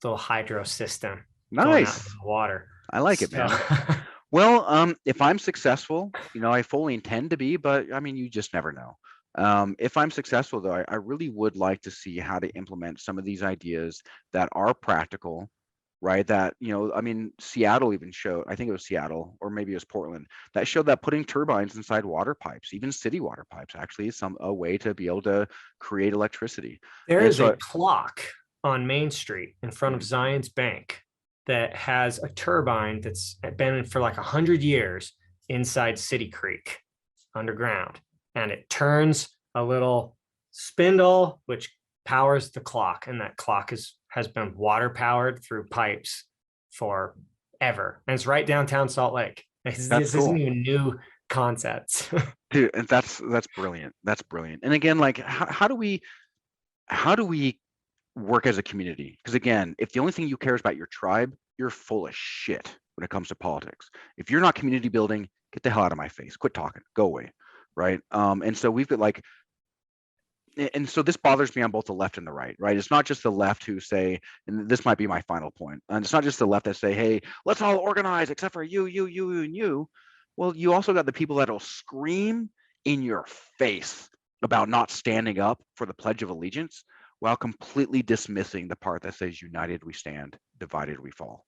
little hydro system going out into Nice. the water. I like it, So man. Well, if I'm successful, I fully intend to be, but I mean, you just never know. If I'm successful, though, I really would like to see how to implement some of these ideas that are practical, right? That, I mean, Seattle even showed, I think it was Seattle, or maybe it was Portland, that showed that putting turbines inside water pipes, even city water pipes, actually is a way to be able to create electricity. there And is a so, clock on Main Street in front of Mhm. Zion's Bank that has a turbine that's been in for like 100 years inside City Creek underground. And it turns a little spindle, which powers the clock. And that clock has been water powered through pipes forever. And it's right downtown Salt Lake. That's This isn't cool. even new concepts. Dude, and that's brilliant. That's brilliant. And again, like, how do we work as a community? Because again, if the only thing you care is about your tribe, you're full of shit when it comes to politics. If you're not community building, get the hell out of my face. Quit talking. Go away. Right. And so we've got like, and so this bothers me on both the left and the right, right? It's not just the left who say, and this might be my final point, and it's not just the left that say, hey, let's all organize except for you, and you. Well, you also got the people that'll scream in your face about not standing up for the Pledge of Allegiance while completely dismissing the part that says united we stand, divided we fall.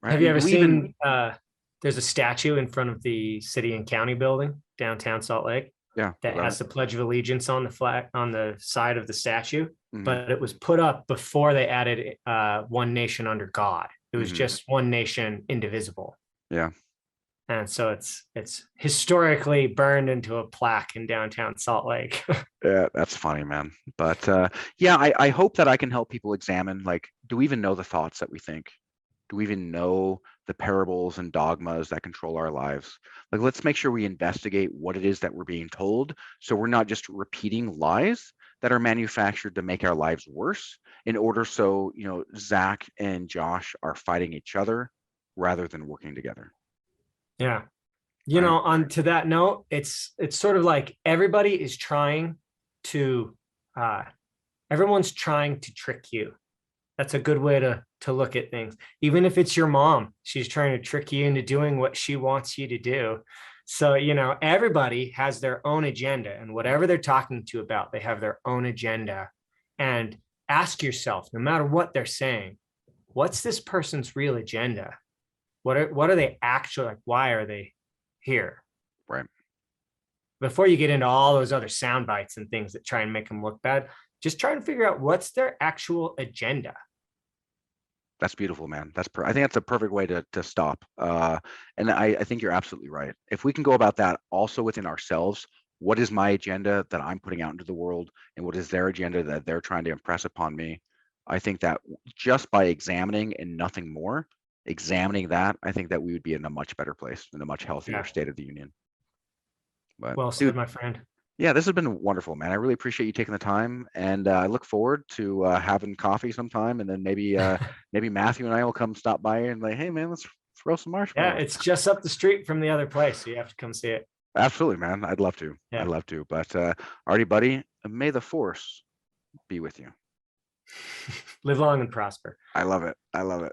Right? I Have you mean, ever do we even, seen there's a statue in front of the city and county building downtown Salt Lake yeah, that about it. has the Pledge of Allegiance on the flag on the side of the statue, Hmm. but it was put up before they added one nation under God. It was Hmm. just one nation indivisible. Yeah. And so it's historically burned into a plaque in downtown Salt Lake. Yeah, that's funny, man. But yeah, I hope that I can help people examine, like, do we even know the thoughts that we think? Do we even know the parables and dogmas that control our lives? Like, let's make sure we investigate what it is that we're being told, so we're not just repeating lies that are manufactured to make our lives worse in order so, Zach and Josh are fighting each other rather than working together. Yeah. Right. On to that note, it's sort of like everybody is trying to uh Everyone's trying to trick you. That's a good way to look at things. Even if it's your mom, she's trying to trick you into doing what she wants you to do. So, everybody has their own agenda, and whatever they're talking to you about, they have their own agenda. And ask yourself, no matter what they're saying, what's this person's real agenda? What are they actually like? Why are they here? Right. Before you get into all those other sound bites and things that try and make them look bad, just try and figure out what's their actual agenda. That's beautiful, man. I think that's a perfect way to stop. And I think you're absolutely right. If we can go about that also within ourselves, what is my agenda that I'm putting out into the world, and what is their agenda that they're trying to impress upon me? I think that just by examining and nothing more, examining that, I think that we would be in a much better place, in a much healthier state of the union. But well said, my friend. Yeah, this has been wonderful, man. I really appreciate you taking the time, and I look forward to having coffee sometime, and then maybe maybe Matthew and I will come stop by and like, hey, man, let's throw some marshmallows. Yeah, it's just up the street from the other place, so you have to come see it. Absolutely, man. I'd love to. Yeah. I'd love to. But alrighty, buddy. May the force be with you. Live long and prosper. I love it. I love it.